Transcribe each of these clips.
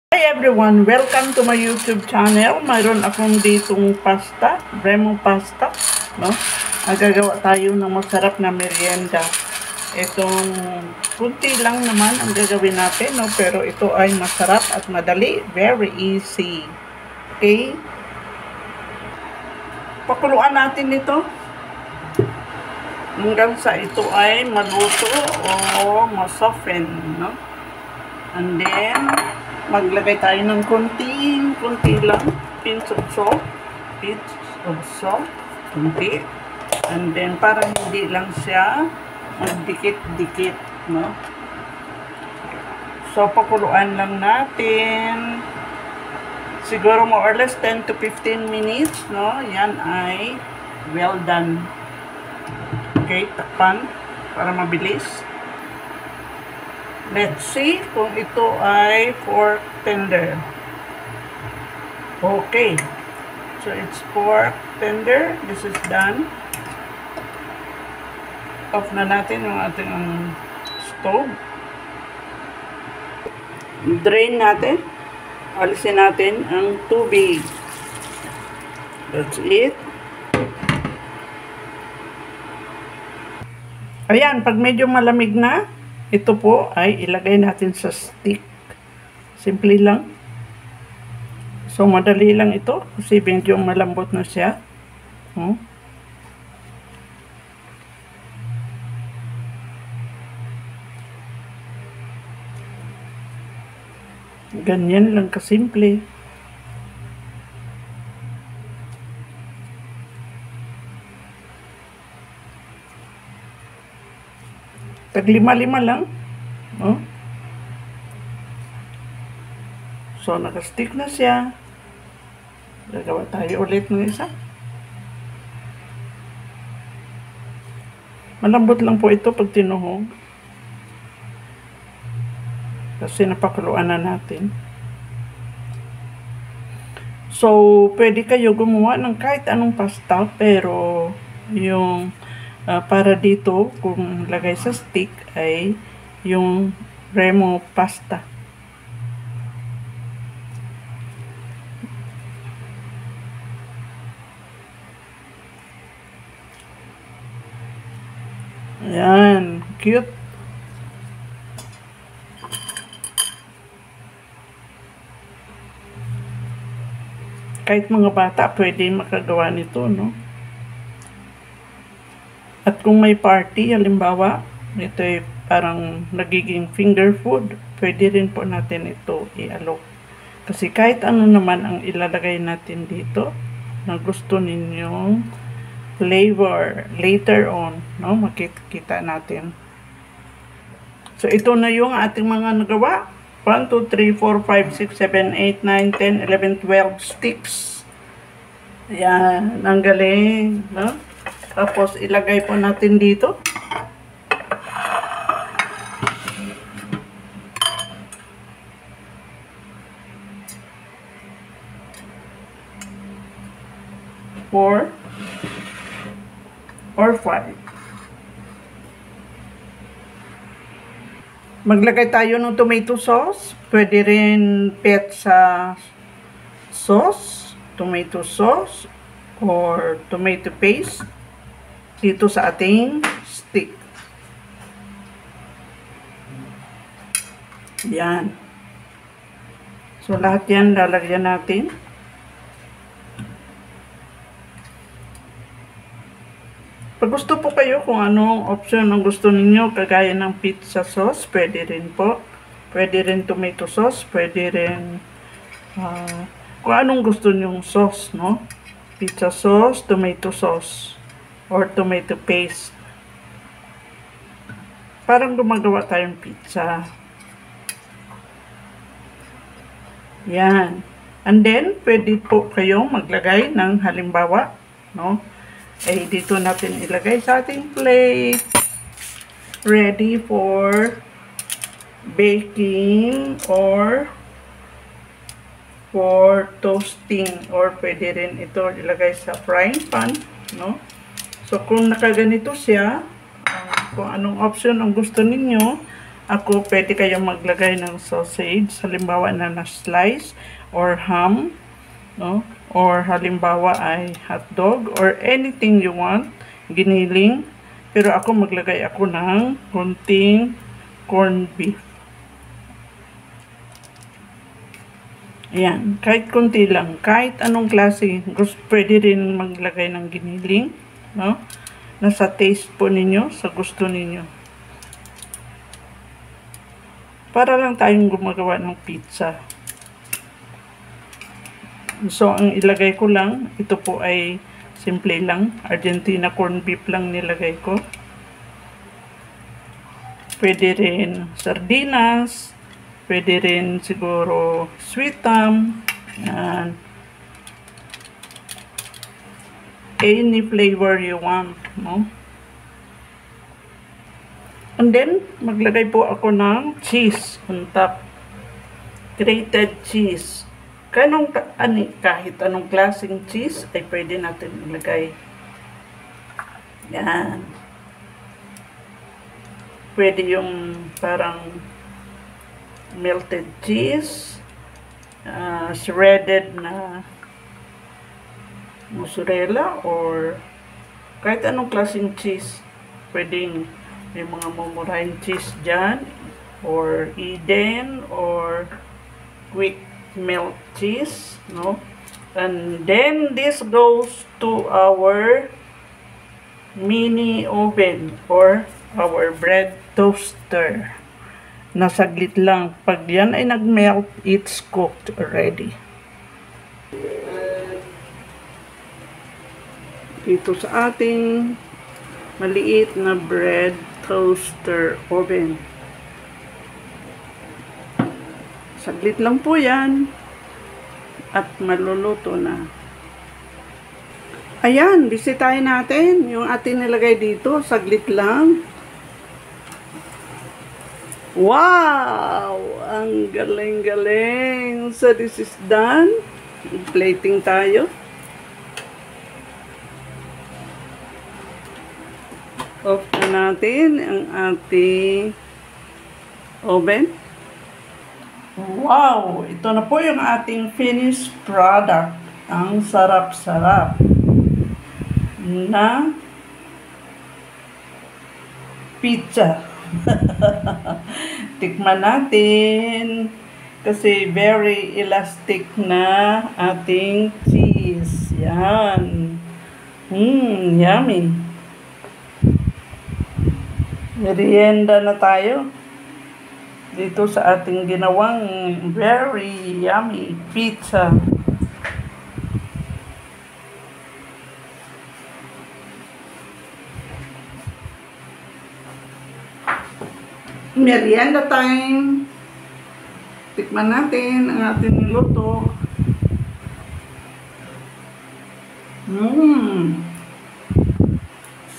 Hi everyone! Welcome to my YouTube channel. Mayroon akong ditong pasta, Remo pasta, no? Gagawa tayo ng masarap na merienda. Itong kunti lang naman ang gagawin natin, no? Pero ito ay masarap at madali. Very easy. Okay? Pakuluan natin ito hanggang sa ito ay maluto o masoften, no? And then, maglagay tayo ng konti lang, pinch of salt, konti. And then, para hindi lang siya magdikit-dikit, no? So, pakuluan lang natin. Siguro more or less 10 to 15 minutes, no? Yan ay well done. Okay, takpan para mabilis. Let's see kung ito ay pork tender. Okay. So, it's pork tender. This is done. Off na natin yung ating stove. Drain natin. Alisin natin ang tubig. That's it. Ayan, pag medyo malamig na, ito po ay ilagay natin sa stick. Simple lang. So, madali lang ito kasi medyo malambot na siya. Ganyan lang kasimple. Tag lima-lima lang. So, nakastick na siya. Gagawa tayo ulit ng isa. Malambot lang po ito pag tinuhog. Kasi napakuluan na natin. So, pwede kayo gumawa ng kahit anong pasta, pero yung para dito, kung lagay sa stick, ay yung Remo pasta. Ayan, cute. Kahit mga bata, pwede makagawa nito, no? At kung may party, halimbawa, ito ay parang nagiging finger food, pwede rin po natin ito i-alok. Kasi kahit ano naman ang ilalagay natin dito, na gusto ninyong flavor later on, no? Makikita natin. So, ito na yung ating mga nagawa. 1, 2, 3, 4, 5, 6, 7, 8, 9, 10, 11, 12 sticks. Ayan, ang galing, no? Tapos, ilagay po natin dito. Four or 5. Maglagay tayo ng tomato sauce. Pwede rin pizza sauce, tomato sauce, or tomato paste dito sa ating stick. Yan. So, lahat yan lalagyan natin. Pag gusto po kayo kung anong option ang gusto ninyo, kagaya ng pizza sauce, pwede rin po. Pwede rin tomato sauce, pwede rin kung anong gusto nyong sauce, no? Pizza sauce, tomato sauce, or tomato paste. Parang gumagawa tayong pizza. Yan. And then, pwede po kayong maglagay ng halimbawa, no? Ay, dito natin ilagay sa ating plate. Ready for baking or for toasting. Or pwede rin ito ilagay sa frying pan, no? So, kung nakaganito siya, kung anong option ang gusto ninyo, Ako, pwede kayong maglagay ng sausage, halimbawa na slice or ham, no? Or halimbawa ay hotdog or anything you want, giniling. Pero ako maglagay ako ng kunting corned beef. Ayan, kahit kunti lang, kahit anong klase, pwede rin maglagay ng giniling, no? Nasa taste po ninyo, sa gusto ninyo. Para lang tayong gumagawa ng pizza. So, ang ilagay ko lang, ito po ay simple lang, Argentina corned beef lang nilagay ko. Pwede rin sardinas, pwede rin siguro sweet tam, and any flavor you want, no? And then, maglagay po ako ng cheese on top. Grated cheese. Kahit anong klaseng cheese ay pwede natin ilagay. Yan. Pwede yung parang melted cheese, shredded na mozzarella, or kahit anong klaseng cheese. Pwedeng may mga mumurahin cheese dyan, or Eden, or quick melt cheese, no? And then this goes to our mini oven or our bread toaster. Nasaglit lang. Pag yan ay nag-melt, it's cooked already. Dito sa ating maliit na bread toaster oven. Saglit lang po yan. At maluluto na. Ayan, bisitahin natin yung ating nilagay dito. Saglit lang. Wow! Ang galing-galing. So, this is done. Plating tayo. Off na natin ang ating oven. Wow! Ito na po yung ating finished product. Ang sarap-sarap na pizza. Tikman natin. Kasi very elastic na ating cheese. Yan. Yummy. Merienda na tayo. Dito sa ating ginawang very yummy pizza. Merienda time. Tikman natin ang ating niluto.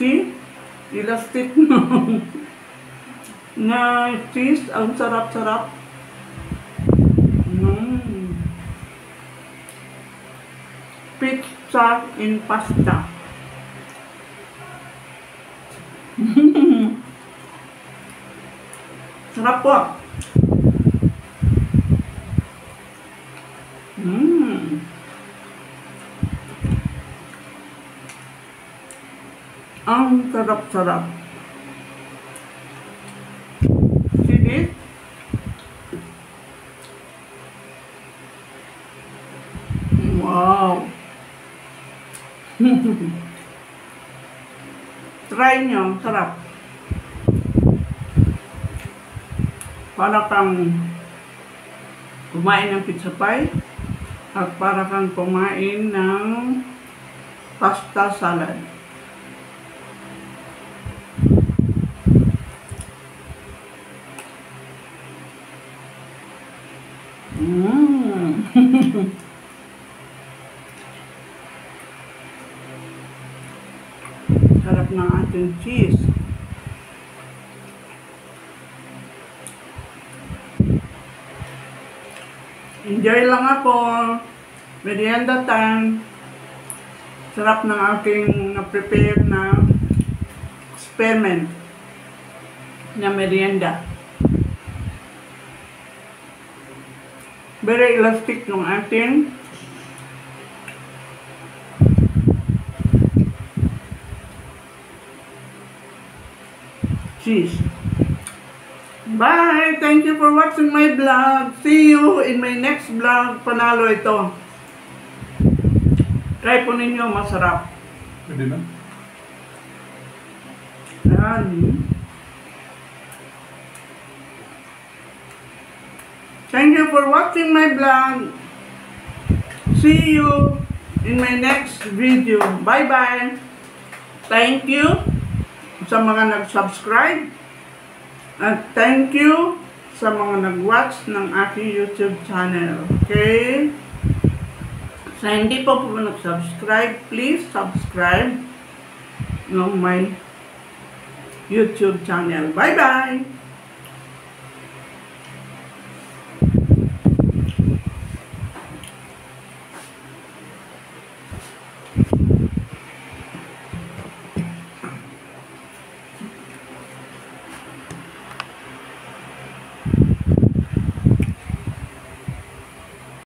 See? Elastic na cheese. Ang sarap-sarap. Pizza in pasta. Sarap po. Ang sarap-sarap. See this? Wow. Try nyo. Sarap. Para kang kumain ng pizza pie at para kang kumain ng pasta salad. Sarap ng ating cheese. Enjoy lang ako. Merienda time. Sarap ng aking na-prepare na experiment na merienda. Very elastic ng ating cheese. Bye! Thank you for watching my vlog. See you in my next vlog. Panalo ito. Try po ninyo, masarap. Pwede na? Ayan. Thank you for watching my vlog. See you in my next video. Bye-bye. Thank you sa mga nag-subscribe. At thank you sa mga nag-watch ng aking YouTube channel. Okay? Sa hindi pa po nag-subscribe, please subscribe ng my YouTube channel. Bye-bye!